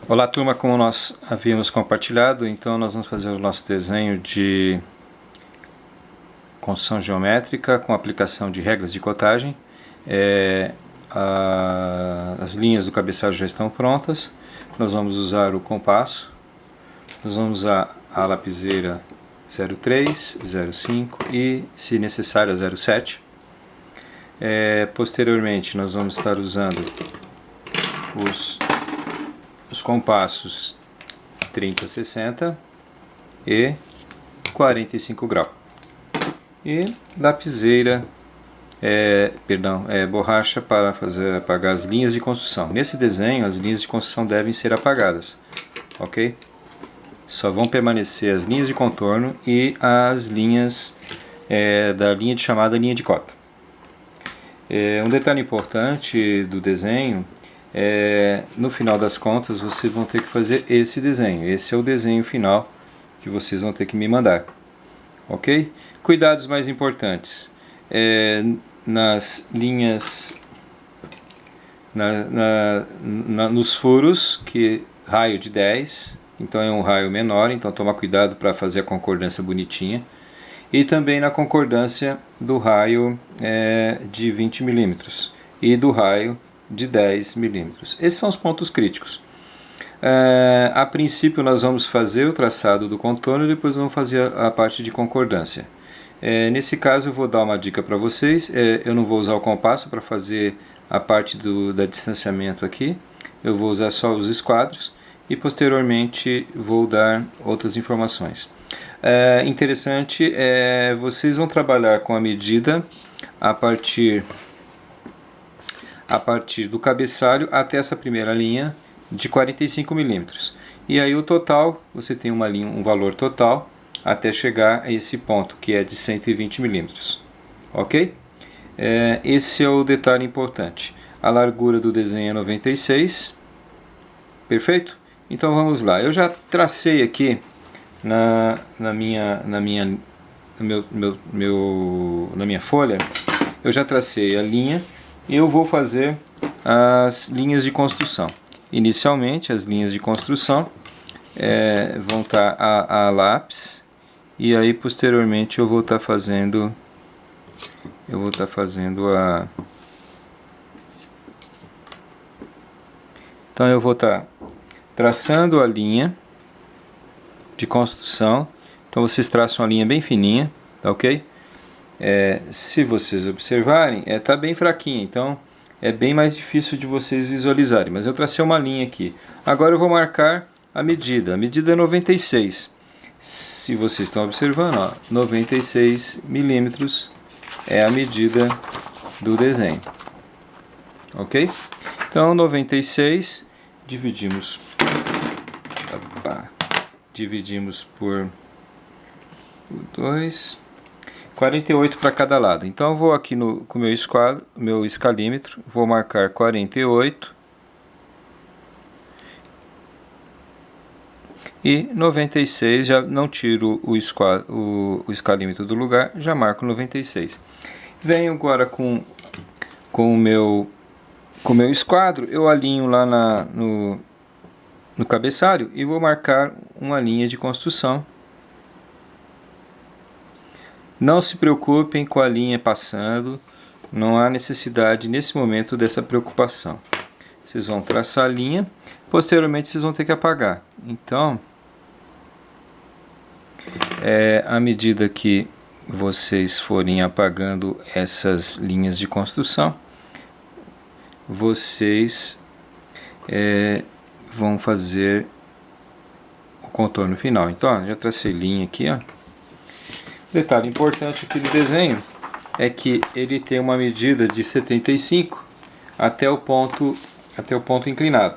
Olá turma, como nós havíamos compartilhado, então nós vamos fazer o nosso desenho de construção geométrica com aplicação de regras de cotagem. As linhas do cabeçalho já estão prontas, nós vamos usar o compasso, nós vamos usar a lapiseira 03, 05 e, se necessário, a 07. Posteriormente nós vamos estar usando os compassos 30, 60 e 45 graus. E lapiseira, borracha para apagar as linhas de construção. Nesse desenho, as linhas de construção devem ser apagadas, ok? Só vão permanecer as linhas de contorno e as linhas da linha de chamada linha de cota. Um detalhe importante do desenho no final das contas, vocês vão ter que fazer esse desenho. Esse é o desenho final que vocês vão ter que me mandar, ok? Cuidados mais importantes: nas linhas, nos furos, que raio de 10, então é um raio menor, então toma cuidado para fazer a concordância bonitinha. E também na concordância do raio de 20 milímetros e do raio de 10 milímetros. Esses são os pontos críticos. A princípio nós vamos fazer o traçado do contorno e depois vamos fazer a parte de concordância. Nesse caso eu vou dar uma dica para vocês. Eu não vou usar o compasso para fazer a parte da distanciamento aqui. Eu vou usar só os esquadros e posteriormente vou dar outras informações. Interessante, vocês vão trabalhar com a medida a partir do cabeçalho até essa primeira linha de 45 milímetros. E aí o total, você tem um valor total até chegar a esse ponto, que é de 120 milímetros. Ok? Esse é o detalhe importante. A largura do desenho é 96. Perfeito? Então vamos lá. Eu já tracei aqui na minha folha, eu já tracei a linha e eu vou fazer as linhas de construção. Inicialmente, as linhas de construção vão estar a lápis, e aí posteriormente eu vou estar fazendo então eu vou estar traçando a linha de construção. Então vocês traçam a linha bem fininha, tá ok? Se vocês observarem, tá bem fraquinha, então é bem mais difícil de vocês visualizarem, mas eu tracei uma linha aqui. Agora eu vou marcar a medida é 96. Se vocês estão observando, ó, 96 milímetros é a medida do desenho, ok? Então 96 dividimos por 2, 48 para cada lado. Então eu vou aqui com o meu escalímetro, vou marcar 48 e 96, já não tiro o escalímetro do lugar, já marco 96. Venho agora com o meu esquadro, eu alinho lá no cabeçalho e vou marcar uma linha de construção. Não se preocupem com a linha passando, não há necessidade nesse momento dessa preocupação. Vocês vão traçar a linha, posteriormente vocês vão ter que apagar. Então, à medida que vocês forem apagando essas linhas de construção, vocês vão fazer o contorno final. Então, ó, já tracei linha aqui, ó. Detalhe importante aqui do desenho é que ele tem uma medida de 75 até o ponto inclinado.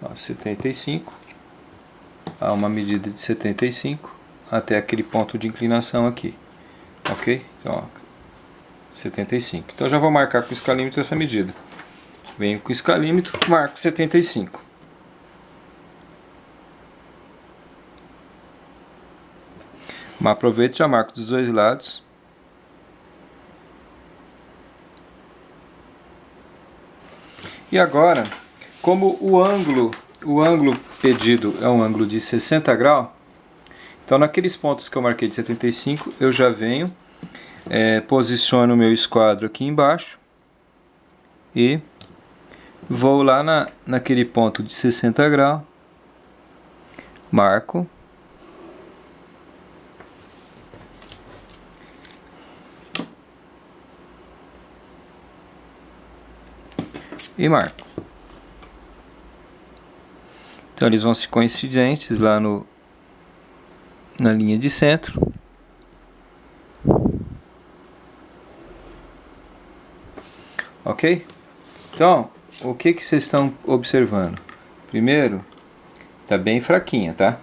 Ó, 75, há uma medida de 75 até aquele ponto de inclinação aqui, ok? Então, ó, 75. Então já vou marcar com o escalímetro essa medida. Venho com o escalímetro, marco 75. Mas aproveito e já marco dos dois lados. E agora, como o ângulo pedido é um ângulo de 60 graus, então naqueles pontos que eu marquei de 75, eu já venho, posiciono o meu esquadro aqui embaixo e vou lá naquele ponto de 60 graus, marco, e marco. Então eles vão ser coincidentes lá na linha de centro. Ok? Então, o que vocês estão observando? Primeiro, tá bem fraquinha, tá?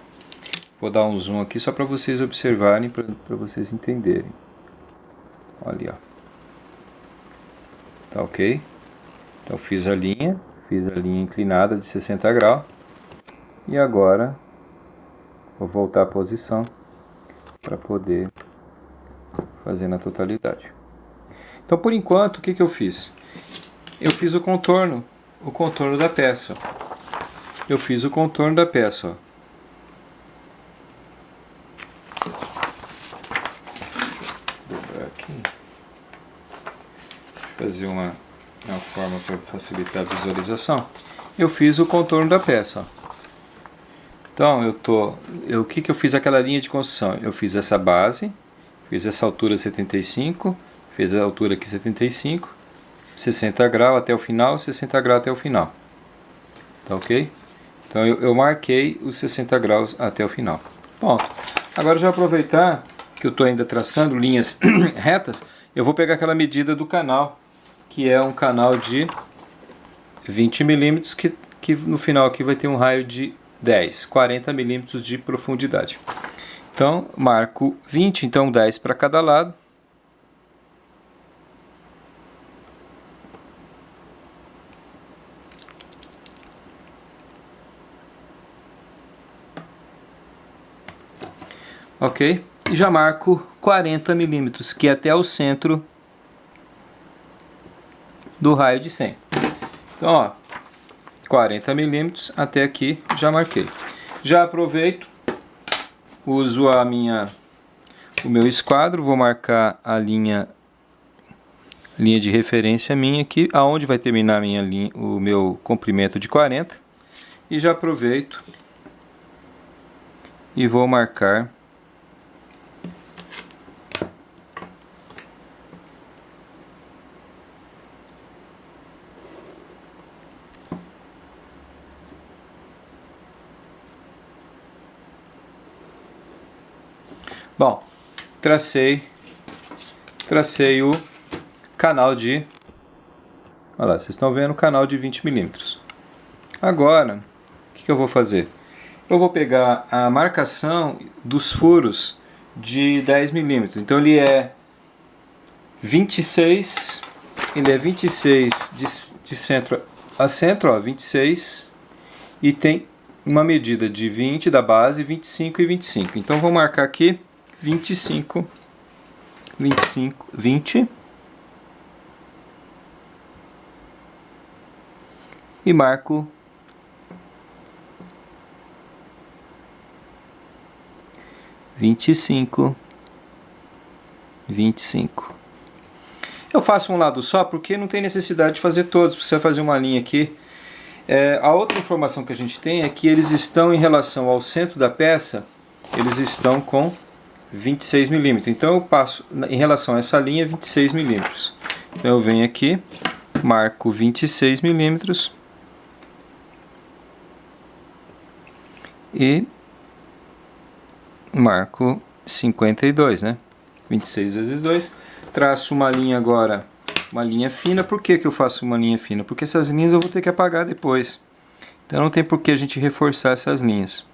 Vou dar um zoom aqui só para vocês observarem, para vocês entenderem. Olha ali, ó. Tá ok? Então fiz a linha inclinada de 60 graus. E agora vou voltar à posição para poder fazer na totalidade. Então por enquanto, o que eu fiz? Eu fiz o contorno da peça. Eu fiz o contorno da peça, ó. Vou dobrar aqui. Deixa eu fazer uma forma para facilitar a visualização. Eu fiz o contorno da peça, ó. Então o que eu fiz aquela linha de construção? Eu fiz essa base, fiz essa altura 75, fiz a altura aqui 75, 60 graus até o final, 60 graus até o final. Tá ok? Então eu marquei os 60 graus até o final. Bom, agora já aproveitar que eu estou ainda traçando linhas retas, eu vou pegar aquela medida do canal, que é um canal de 20 milímetros, que no final aqui vai ter um raio de 40 milímetros de profundidade. Então marco 20, então 10 para cada lado. Ok? E já marco 40 milímetros, que é até o centro do raio de 100. Então, ó, 40 milímetros até aqui já marquei. Já aproveito, uso o meu esquadro, vou marcar a linha de referência minha aqui, aonde vai terminar o meu comprimento de 40, e já aproveito e vou marcar Bom, tracei o canal de... Olha lá, vocês estão vendo o canal de 20 milímetros. Agora, o que eu vou fazer? Eu vou pegar a marcação dos furos de 10 milímetros. Então ele é 26, de centro a centro, ó, 26, e tem uma medida de 20 da base, 25 e 25. Então vou marcar aqui 25, 25, 20 e marco 25, 25. Eu faço um lado só porque não tem necessidade de fazer todos. Você vai fazer uma linha aqui. A outra informação que a gente tem é que eles estão em relação ao centro da peça, eles estão com 26 milímetros. Então eu passo em relação a essa linha 26 milímetros. Então eu venho aqui, marco 26 milímetros e marco 52, né? 26 vezes 2. Traço uma linha agora, uma linha fina. Por que eu faço uma linha fina? Porque essas linhas eu vou ter que apagar depois. Então não tem por que a gente reforçar essas linhas.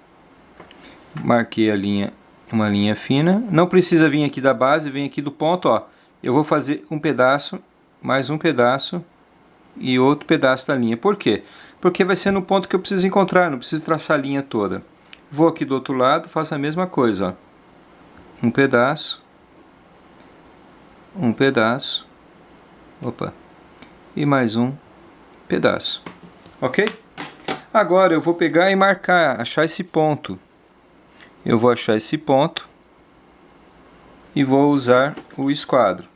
Marquei a linha, uma linha fina. Não precisa vir aqui da base, vem aqui do ponto, ó. Eu vou fazer um pedaço, mais um pedaço e outro pedaço da linha. Por quê? Porque vai ser no ponto que eu preciso encontrar, não preciso traçar a linha toda. Vou aqui do outro lado, faço a mesma coisa, ó. Um pedaço, opa, e mais um pedaço. Ok? Agora eu vou pegar e marcar, achar esse ponto. Eu vou achar esse ponto e vou usar o esquadro.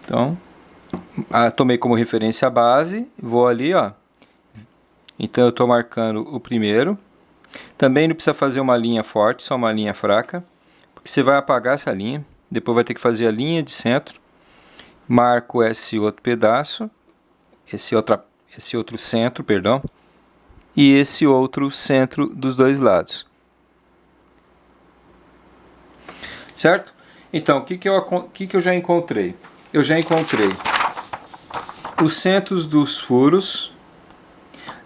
Então, tomei como referência a base, vou ali, ó. Então eu estou marcando o primeiro. Também não precisa fazer uma linha forte, só uma linha fraca, porque você vai apagar essa linha. Depois vai ter que fazer a linha de centro. Marco esse outro pedaço, esse outro centro, perdão, e esse outro centro dos dois lados. Certo? Então, o que eu já encontrei? Eu já encontrei os centros dos furos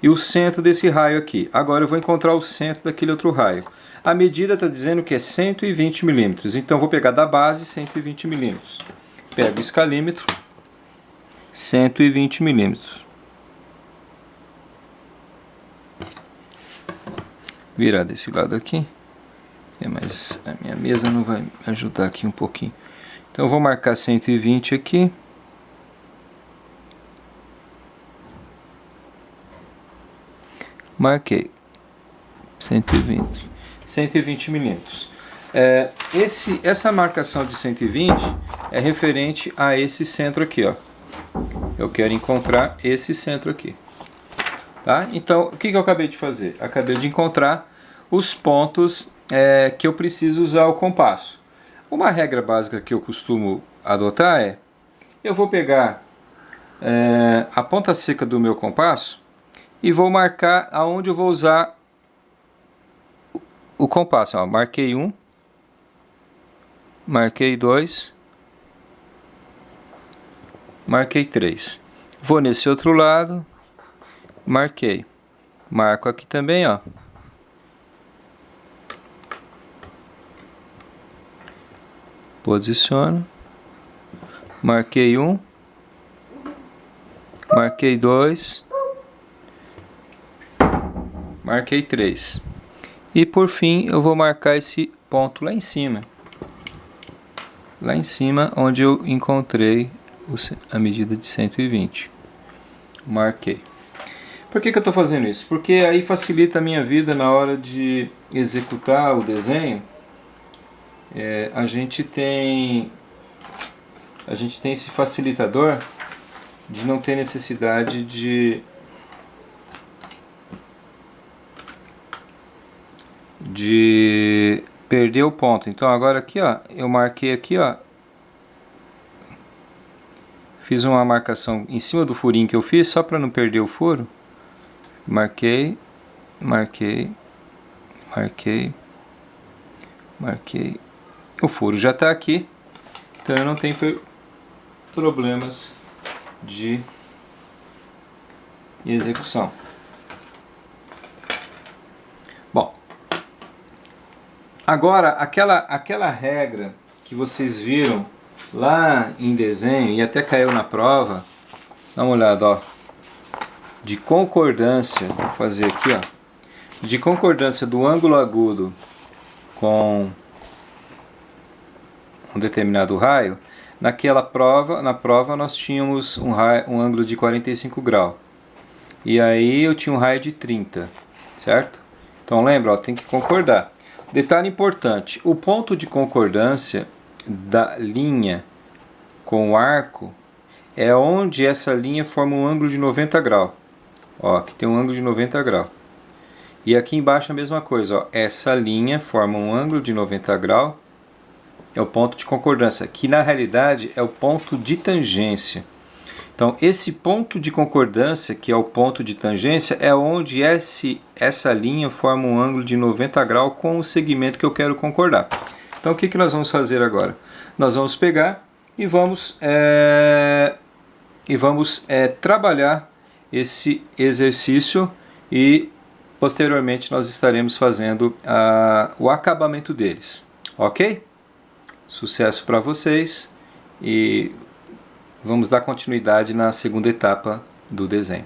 e o centro desse raio aqui. Agora eu vou encontrar o centro daquele outro raio. A medida está dizendo que é 120 milímetros. Então eu vou pegar da base 120 milímetros. Pego o escalímetro, 120 milímetros. Virar desse lado aqui. Mas a minha mesa não vai me ajudar aqui um pouquinho. Então eu vou marcar 120 aqui. Marquei 120 milímetros. Essa marcação de 120 é referente a esse centro aqui, ó. Eu quero encontrar esse centro aqui, tá? Então, o que eu acabei de fazer? Acabei de encontrar os pontos que eu preciso usar o compasso. Uma regra básica que eu costumo adotar é: eu vou pegar a ponta seca do meu compasso e vou marcar aonde eu vou usar o compasso. Ó, marquei 1, marquei 2, marquei 3. Vou nesse outro lado, marquei. Marco aqui também, ó. Posiciono. Marquei 1, marquei 2, marquei 3. E por fim eu vou marcar esse ponto lá em cima. Lá em cima onde eu encontrei a medida de 120. Marquei. Por que eu estou fazendo isso? Porque aí facilita a minha vida na hora de executar o desenho. A gente tem esse facilitador de não ter necessidade de perder o ponto. Então agora aqui, ó, eu marquei aqui, ó, fiz uma marcação em cima do furinho que eu fiz só para não perder o furo. Marquei, marquei, marquei, marquei. O furo já está aqui, então eu não tenho problemas de execução. Bom, agora aquela regra que vocês viram lá em desenho e até caiu na prova, dá uma olhada, ó, de concordância, vou fazer aqui, ó, de concordância do ângulo agudo com um determinado raio. Na prova nós tínhamos um ângulo de 45 graus. E aí eu tinha um raio de 30, certo? Então lembra, ó, tem que concordar. Detalhe importante, o ponto de concordância da linha com o arco é onde essa linha forma um ângulo de 90 graus. Ó, aqui tem um ângulo de 90 graus. E aqui embaixo a mesma coisa, ó, essa linha forma um ângulo de 90 graus. É o ponto de concordância, que na realidade é o ponto de tangência. Então esse ponto de concordância, que é o ponto de tangência, é onde essa linha forma um ângulo de 90 graus com o segmento que eu quero concordar. Então o que nós vamos fazer agora? Nós vamos pegar e vamos trabalhar esse exercício e posteriormente nós estaremos fazendo o acabamento deles. Ok? Sucesso para vocês e vamos dar continuidade na segunda etapa do desenho.